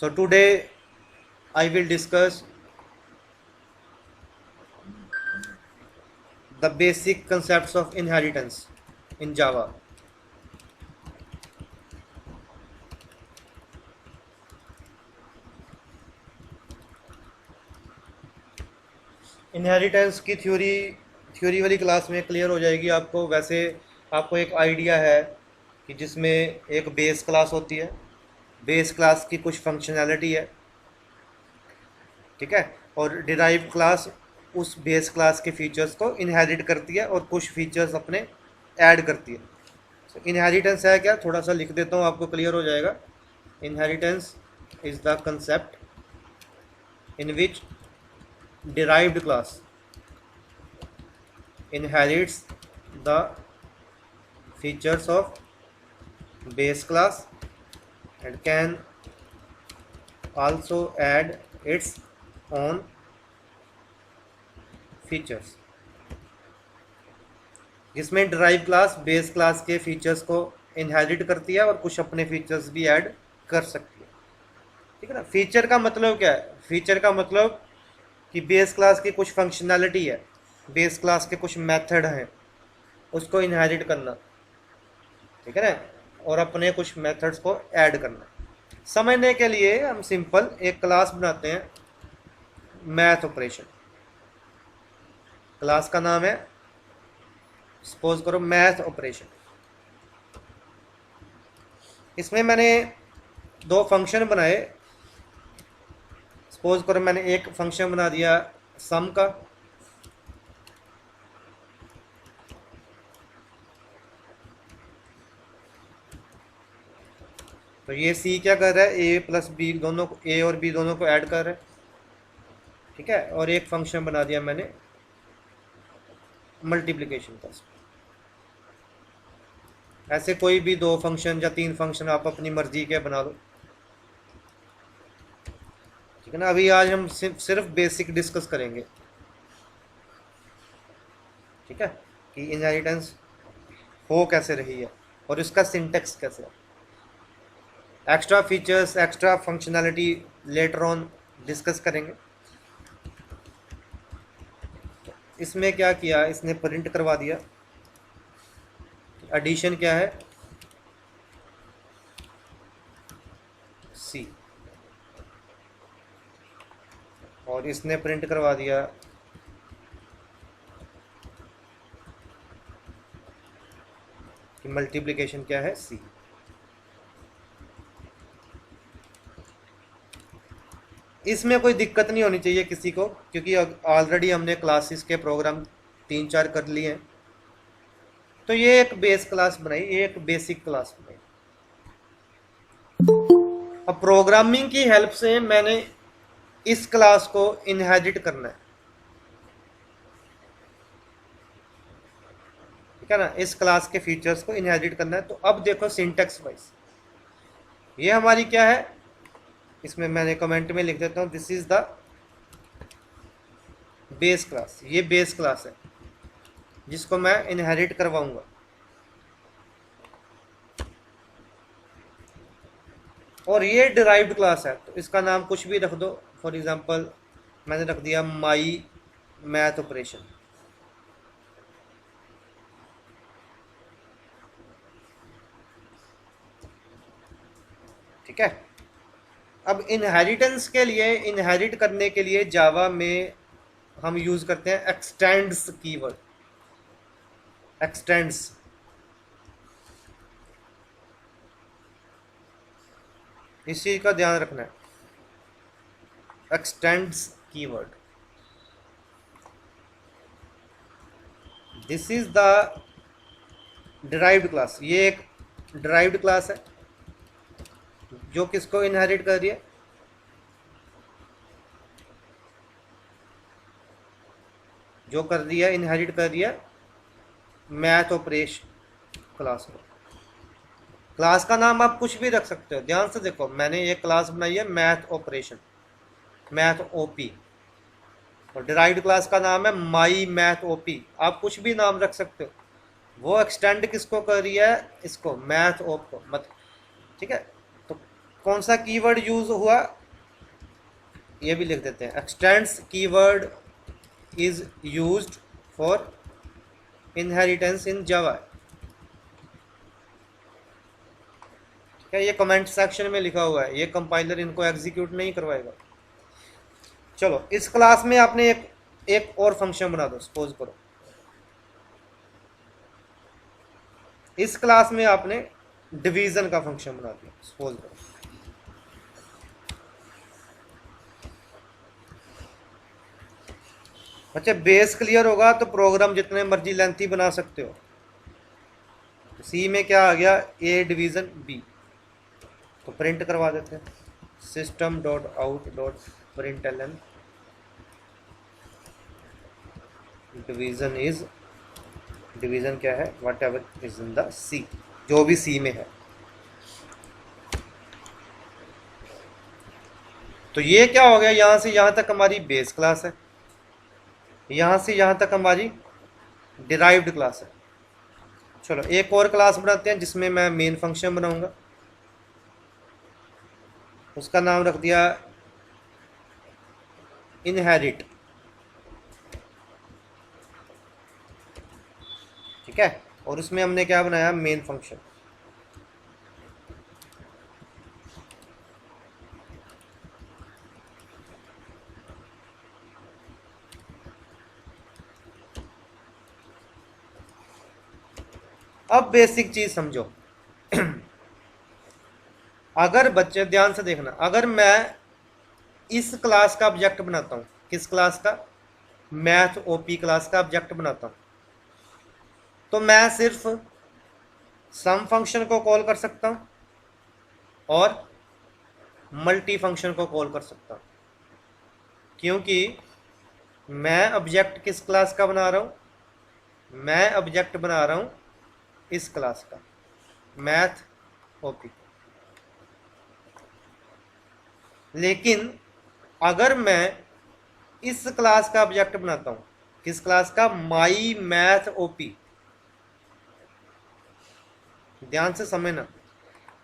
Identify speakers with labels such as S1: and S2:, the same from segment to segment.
S1: So today I will discuss the basic concepts of inheritance in Java. Inheritance की theory वाली class में clear हो जाएगी आपको। वैसे आपको एक आइडिया है कि जिसमें एक बेस क्लास होती है, बेस क्लास की कुछ फंक्शनैलिटी है, ठीक है, और डिराइव क्लास उस बेस क्लास के फीचर्स को इनहेरिट करती है और कुछ फीचर्स अपने ऐड करती है। तो इनहेरिटेंस है क्या, थोड़ा सा लिख देता हूँ, आपको क्लियर हो जाएगा। Inheritance is the concept in which derived class inherits the features of base class and can also add its own features। जिसमें डिराइव क्लास बेस क्लास के फीचर्स को इनहेरिट करती है और कुछ अपने फीचर्स भी ऐड कर सकती है, ठीक है ना। फीचर का मतलब क्या है? फीचर का मतलब कि बेस क्लास की कुछ फंक्शनैलिटी है, बेस क्लास के कुछ मेथड हैं, उसको इनहेरिट करना, ठीक है ना, और अपने कुछ मेथड्स को ऐड करना। समझने के लिए हम सिंपल एक क्लास बनाते हैं, मैथ ऑपरेशन। क्लास का नाम है, सपोज करो, मैथ ऑपरेशन। इसमें मैंने दो फंक्शन बनाए। सपोज करो मैंने एक फंक्शन बना दिया सम का, तो ये सी क्या कर रहा है, ए प्लस बी दोनों को, ए और बी दोनों को ऐड कर रहा है, ठीक है। और एक फंक्शन बना दिया मैंने मल्टीप्लिकेशन का। ऐसे कोई भी दो फंक्शन या तीन फंक्शन आप अपनी मर्जी के बना लो, ठीक है ना। अभी आज हम सिर्फ बेसिक डिस्कस करेंगे, ठीक है, कि इनहेरिटेंस हो कैसे रही है और इसका सिंटेक्स कैसे है। Extra features, extra functionality later on discuss करेंगे। इसमें क्या किया, इसने प्रिंट करवा दिया एडिशन क्या है, सी, और इसने प्रिंट करवा दिया कि मल्टीप्लिकेशन क्या है, सी। इसमें कोई दिक्कत नहीं होनी चाहिए किसी को, क्योंकि ऑलरेडी हमने क्लासेस के प्रोग्राम 3-4 कर लिए हैं। तो ये एक बेस क्लास बनाई, ये एक बेसिक क्लास बनाई। अब प्रोग्रामिंग की हेल्प से मैंने इस क्लास को इनहेरिट करना है, ठीक है ना, इस क्लास के फीचर्स को इनहेरिट करना है। तो अब देखो सिंटेक्स वाइज ये हमारी क्या है, इसमें मैंने कमेंट में लिख देता हूं, this is the base class. ये बेस क्लास है जिसको मैं इनहेरिट करवाऊंगा। और ये डिराइव्ड क्लास है, तो इसका नाम कुछ भी रख दो। फॉर एग्जांपल मैंने रख दिया माई मैथ ऑपरेशन, ठीक है। अब इनहेरिटेंस के लिए, इनहेरिट करने के लिए जावा में हम यूज करते हैं एक्सटेंड्स कीवर्ड। एक्सटेंड्स, इस चीज का ध्यान रखना है, x tends keyword. This is the derived class. ये एक डिराइव्ड क्लास है जो किसको इनहेरिट कर रही है, जो कर रही है, इनहेरिट कर रही है मैथ ऑपरेशन क्लास को। क्लास का नाम आप कुछ भी रख सकते हो। ध्यान से देखो, मैंने ये क्लास बनाई है मैथ ऑपरेशन, मैथ ओपी, और डिराइव्ड क्लास का नाम है माई मैथ ओपी। आप कुछ भी नाम रख सकते हो। वो एक्सटेंड किसको कर रही है, इसको, मैथ ओप को, मत, ठीक है। तो कौन सा कीवर्ड यूज हुआ ये भी लिख देते हैं। Extends keyword is used for inheritance in Java. क्या ये कमेंट सेक्शन में लिखा हुआ है, ये कंपाइलर इनको एग्जीक्यूट नहीं करवाएगा। चलो इस क्लास में आपने एक और फंक्शन बना दो। सपोज करो इस क्लास में आपने डिवीजन का फंक्शन बना दिया। सपोज करो अच्छा, बेस क्लियर होगा तो प्रोग्राम जितने मर्जी लेंथी बना सकते हो। सी में क्या आ गया, ए डिवीजन बी, तो प्रिंट करवा देते हैं system dot out dot print L N division क्या है, whatever is in the C, जो भी सी में है। तो ये क्या हो गया, यहां से यहां तक हमारी बेस क्लास है, यहां से यहां तक हमारी डिराइव्ड क्लास है। चलो एक और क्लास बनाते हैं जिसमें मैं मेन फंक्शन बनाऊंगा, उसका नाम रख दिया इनहेरिट। ठीक है, और उसमें हमने क्या बनाया, मेन फंक्शन। अब बेसिक चीज समझो। अगर बच्चे ध्यान से देखना, अगर मैं इस क्लास का ऑब्जेक्ट बनाता हूं, किस क्लास का, मैथ ओपी क्लास का ऑब्जेक्ट बनाता हूं, तो मैं सिर्फ सम फंक्शन को कॉल कर सकता हूं और मल्टी फंक्शन को कॉल कर सकता हूं, क्योंकि मैं ऑब्जेक्ट किस क्लास का बना रहा हूं, मैं ऑब्जेक्ट बना रहा हूं इस क्लास का, मैथ ओपी। लेकिन अगर मैं इस क्लास का ऑब्जेक्ट बनाता हूं, किस क्लास का, माई मैथ ओपी, ध्यान से समझना,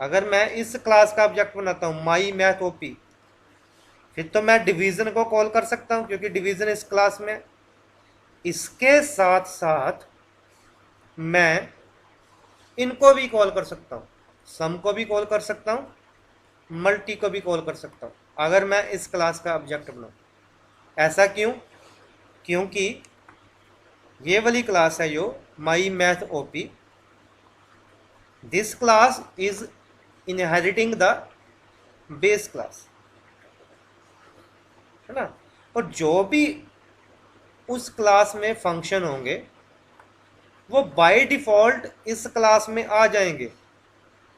S1: अगर मैं इस क्लास का ऑब्जेक्ट बनाता हूं माई मैथ ओपी, फिर तो मैं डिवीजन को कॉल कर सकता हूं क्योंकि डिवीजन इस क्लास में। इसके साथ साथ मैं इनको भी कॉल कर सकता हूं, सम को भी कॉल कर सकता हूं, मल्टी को भी कॉल कर सकता हूं, अगर मैं इस क्लास का ऑब्जेक्ट बनाऊं। ऐसा क्यों, क्योंकि ये वाली क्लास है जो माई math OP, this class is inheriting the base class, है ना। और जो भी उस क्लास में फंक्शन होंगे वो बाय डिफॉल्ट इस क्लास में आ जाएंगे।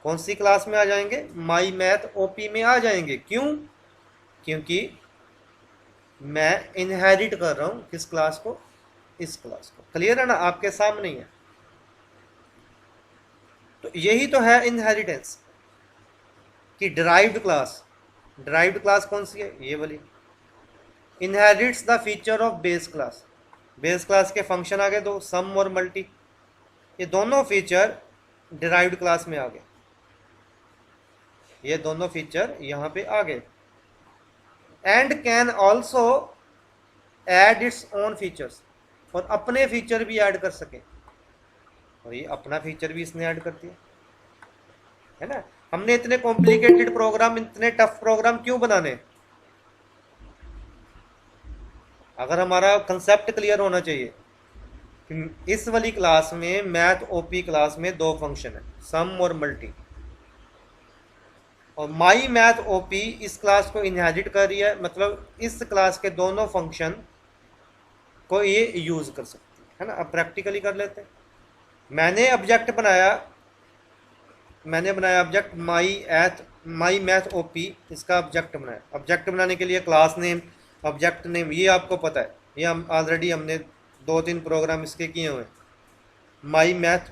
S1: कौन सी क्लास में आ जाएंगे, माई मैथ ओपी में आ जाएंगे। क्यों, क्योंकि मैं इनहेरिट कर रहा हूं किस क्लास को, इस क्लास को। क्लियर है ना, आपके सामने ही है। तो यही तो है इनहेरिटेंस कि डिराइव्ड क्लास, डिराइव्ड क्लास कौन सी है, ये वाली, inherits the feature of base class. Base class के फंक्शन आ गए दो, सम और मल्टी, ये दोनों फीचर डिराइव्ड क्लास में आ गए, ये दोनों फीचर यहां पे आ गए। And can also add its own features, और अपने फीचर भी ऐड कर सके, और ये अपना फीचर भी इसने ऐड कर दिया, है ना। हमने इतने कॉम्प्लिकेटेड प्रोग्राम, इतने टफ प्रोग्राम क्यों बनाने, अगर हमारा कंसेप्ट क्लियर होना चाहिए कि इस वाली क्लास में, मैथ ओपी क्लास में दो फंक्शन है, सम और मल्टी, और माई मैथ ओपी इस क्लास को इनहेरिट कर रही है, मतलब इस क्लास के दोनों फंक्शन को ये यूज कर सकती है ना। अब प्रैक्टिकली कर लेते हैं। मैंने ऑब्जेक्ट बनाया, मैंने बनाया ऑब्जेक्ट माई मैथ ओपी, इसका ऑब्जेक्ट बनाया। ऑब्जेक्ट बनाने के लिए क्लास नेम, ऑब्जेक्ट नेम, ये आपको पता है, ये हम ऑलरेडी हमने 2-3 प्रोग्राम इसके किए हुए, माई मैथ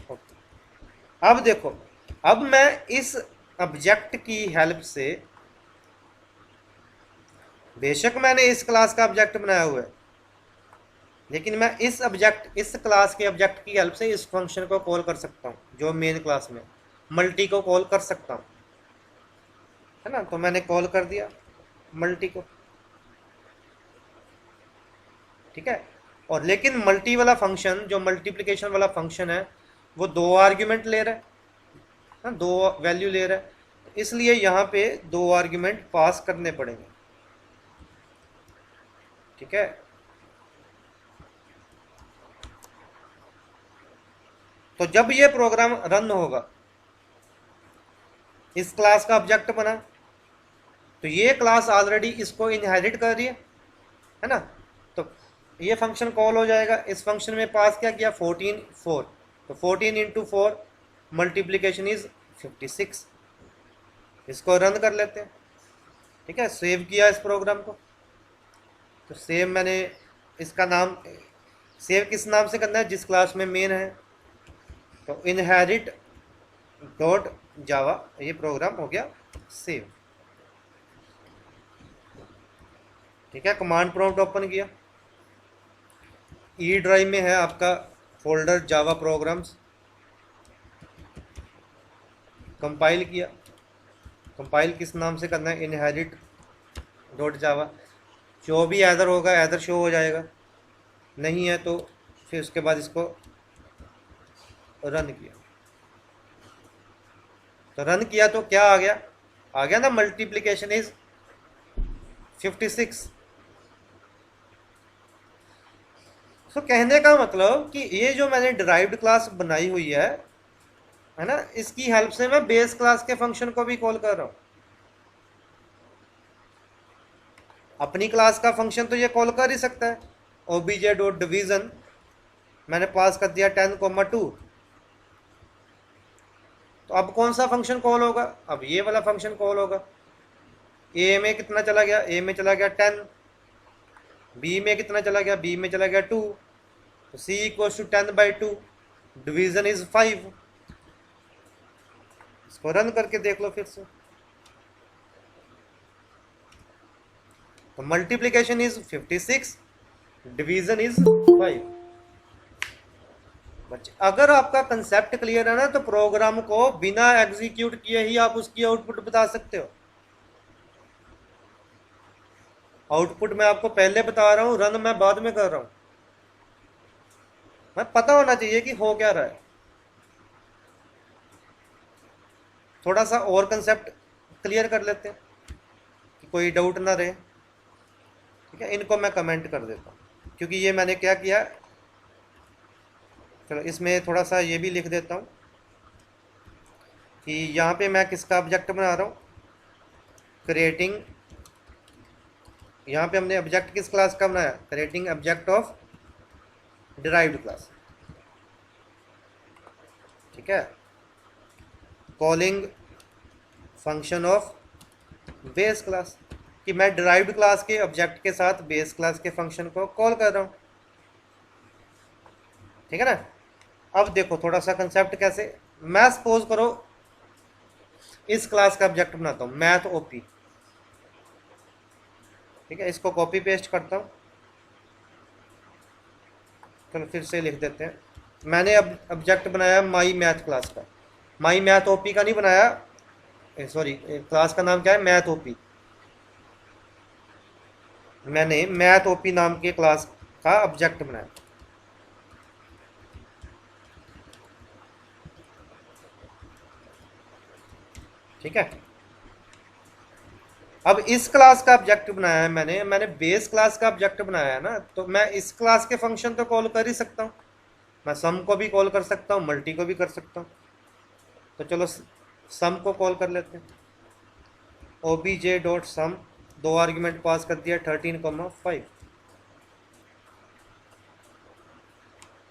S1: ओपी। अब देखो, अब मैं इस ऑब्जेक्ट की हेल्प से, बेशक मैंने इस क्लास का ऑब्जेक्ट बनाया हुआ है, लेकिन मैं इस ऑब्जेक्ट, इस क्लास के ऑब्जेक्ट की हेल्प से इस फंक्शन को कॉल कर सकता हूं जो मेन क्लास में। मल्टी को कॉल कर सकता हूँ, है ना। तो मैंने कॉल कर दिया मल्टी को, ठीक है। और लेकिन मल्टी वाला फंक्शन, जो मल्टीप्लिकेशन वाला फंक्शन है, वो दो आर्ग्यूमेंट ले रहा है ना, दो वैल्यू ले रहा है, तो इसलिए यहाँ पे दो आर्ग्यूमेंट पास करने पड़ेंगे, ठीक है। तो जब ये प्रोग्राम रन होगा, इस क्लास का ऑब्जेक्ट बना, तो ये क्लास ऑलरेडी इसको इनहेरिट कर रही है ना। तो ये फंक्शन कॉल हो जाएगा, इस फंक्शन में पास क्या किया, 14 4, तो 14 इंटू 4 मल्टीप्लीकेशन इज 56। इसको रन कर लेते हैं, ठीक है। सेव किया इस प्रोग्राम को, तो सेव मैंने इसका नाम, सेव किस नाम से करना है, जिस क्लास में मेन है, तो इनहेरिट डॉट जावा, ये प्रोग्राम हो गया सेव, ठीक है। कमांड प्रॉम्प्ट ओपन किया, ई ड्राइव में है आपका फोल्डर जावा प्रोग्राम्स, कंपाइल किया, कंपाइल किस नाम से करना है, इनहेरिट डॉट जावा, जो भी एदर होगा एदर शो हो जाएगा, नहीं है तो फिर उसके बाद इसको रन किया, तो रन किया तो क्या आ गया ना, मल्टीप्लिकेशन इज 56। तो कहने का मतलब कि ये जो मैंने डिराइव्ड क्लास बनाई हुई है ना, इसकी हेल्प से मैं बेस क्लास के फंक्शन को भी कॉल कर रहा हूं। अपनी क्लास का फंक्शन तो ये कॉल कर ही सकता है, ओबीजे डॉट डिवीजन मैंने पास कर दिया 10,2, तो अब कौन सा फंक्शन कॉल होगा, अब ये वाला फंक्शन कॉल होगा। ए में कितना चला गया, ए में चला गया 10, बी में कितना चला गया, बी में चला गया 2, तो सी इक्वल टू 10/2, डिवीजन इज 5। इसको रन करके देख लो फिर से, तो मल्टीप्लिकेशन इज 56, डिवीजन इज 5। बच्चे अगर आपका कंसेप्ट क्लियर है ना, तो प्रोग्राम को बिना एग्जीक्यूट किए ही आप उसकी आउटपुट बता सकते हो। आउटपुट मैं आपको पहले बता रहा हूं, रन मैं बाद में कर रहा हूं, मैं पता होना चाहिए कि हो क्या रहा है। थोड़ा सा और कंसेप्ट क्लियर कर लेते हैं कि कोई डाउट ना रहे, ठीक है। इनको मैं कमेंट कर देता हूँ, क्योंकि ये मैंने क्या किया, चलो इसमें थोड़ा सा ये भी लिख देता हूँ कि यहाँ पे मैं किसका ऑब्जेक्ट बना रहा हूँ, क्रिएटिंग, यहाँ पे हमने ऑब्जेक्ट किस क्लास का बनाया, creating object of derived class, ठीक है। Calling function of base class, कि मैं डिराइव्ड क्लास के ऑब्जेक्ट के साथ बेस क्लास के फंक्शन को कॉल कर रहा हूँ, ठीक है ना। अब देखो थोड़ा सा कंसेप्ट कैसे, मैं सपोज करो इस क्लास का ऑब्जेक्ट बनाता हूँ मैथ ओपी, ठीक है। इसको कॉपी पेस्ट करता हूँ, चलो फिर से लिख देते हैं। मैंने अब ऑब्जेक्ट बनाया माई मैथ क्लास का, माई मैथ ओपी का नहीं बनाया, सॉरी क्लास का नाम क्या है, मैथ ओपी। मैंने मैथ ओपी नाम के क्लास का ऑब्जेक्ट बनाया, ठीक है। अब इस क्लास का ऑब्जेक्ट बनाया है मैंने बेस क्लास का ऑब्जेक्ट बनाया है ना, तो मैं इस क्लास के फंक्शन तो कॉल कर ही सकता हूँ, मैं सम को भी कॉल कर सकता हूँ, मल्टी को भी कर सकता हूँ। तो चलो सम को कॉल कर लेते हैं, ओबीजे डॉट सम, दो आर्ग्यूमेंट पास कर दिया 13,5।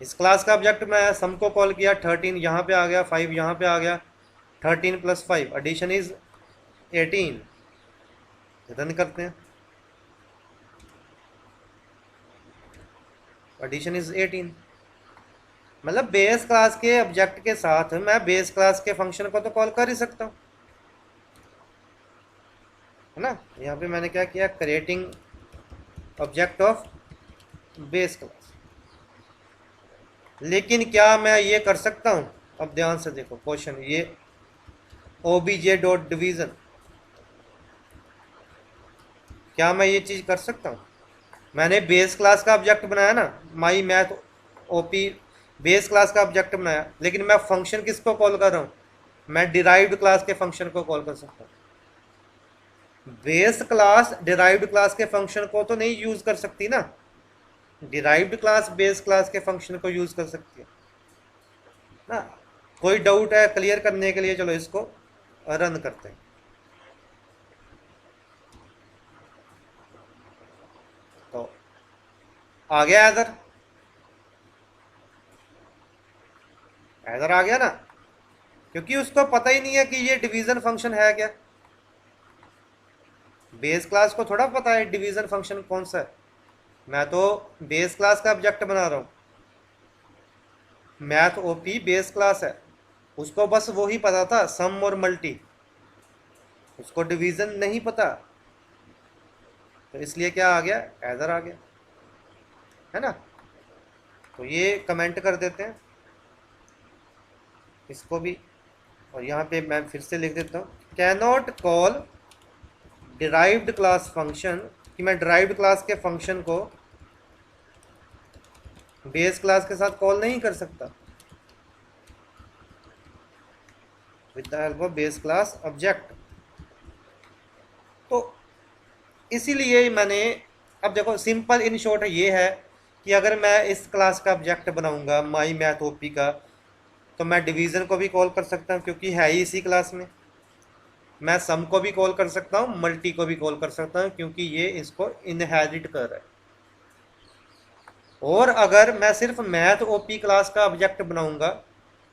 S1: इस क्लास का ऑब्जेक्ट बनाया, सम को कॉल किया, 13 यहाँ पे आ गया, 5 यहाँ पे आ गया, 13 + 5 एडिशन इज 18। रन करते हैं, एडिशन इज 18। मतलब बेस क्लास के ऑब्जेक्ट के साथ मैं बेस क्लास के फंक्शन को तो कॉल कर ही सकता हूँ, है ना। यहाँ पे मैंने क्या किया, creating object of base class. लेकिन क्या मैं ये कर सकता हूँ, अब ध्यान से देखो क्वेश्चन, ये ओबीजे डॉट डिवीज़न, क्या मैं ये चीज़ कर सकता हूँ? मैंने बेस क्लास का ऑब्जेक्ट बनाया ना, माई मैथ ओपी बेस क्लास का ऑब्जेक्ट बनाया, लेकिन मैं फंक्शन किसको कॉल कर रहा हूँ? मैं डिराइव्ड क्लास के फंक्शन को कॉल कर सकता हूँ। बेस क्लास डिराइव्ड क्लास के फंक्शन को तो नहीं यूज कर सकती ना, डिराइव्ड क्लास बेस क्लास के फंक्शन को यूज कर सकती है ना। कोई डाउट है क्लियर करने के लिए? चलो इसको रन करते हैं। तो आ गया एरर, एरर आ गया ना, क्योंकि उसको पता ही नहीं है कि ये डिवीजन फंक्शन है क्या। बेस क्लास को थोड़ा पता है डिवीजन फंक्शन कौन सा है। मैं तो बेस क्लास का ऑब्जेक्ट बना रहा हूँ, मैथ ओपी बेस क्लास है, उसको बस वो ही पता था सम और मल्टी, उसको डिवीजन नहीं पता। तो इसलिए क्या आ गया? एरर आ गया, है ना। तो ये कमेंट कर देते हैं इसको भी, और यहाँ पे मैं फिर से लिख देता हूँ cannot call derived class function, कि मैं डिराइव्ड क्लास के फंक्शन को बेस क्लास के साथ कॉल नहीं कर सकता with the help of base class object. तो इसीलिए मैंने, अब देखो सिंपल इन शॉर्ट ये है कि अगर मैं इस क्लास का ऑब्जेक्ट बनाऊंगा माई मैथ ओपी का, तो मैं डिवीज़न को भी कॉल कर सकता हूँ क्योंकि है ही इसी क्लास में। मैं सम को भी कॉल कर सकता हूँ, मल्टी को भी कॉल कर सकता हूँ, क्योंकि ये इसको इनहेरिट कर रहा है। और अगर मैं सिर्फ मैथ ओपी क्लास का ऑब्जेक्ट बनाऊंगा,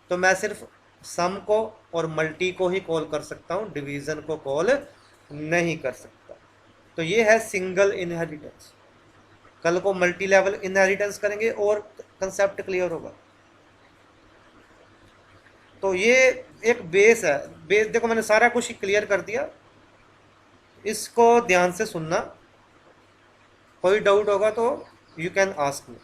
S1: तो मैं सिर्फ सम को और मल्टी को ही कॉल कर सकता हूँ, डिवीज़न को कॉल नहीं कर सकता। तो ये है सिंगल इनहेरिटेंस। कल को मल्टी लेवल इनहेरिटेंस करेंगे और कंसेप्ट क्लियर होगा। तो ये एक बेस है। बेस देखो मैंने सारा कुछ क्लियर कर दिया, इसको ध्यान से सुनना, कोई डाउट होगा तो यू कैन आस्क मी।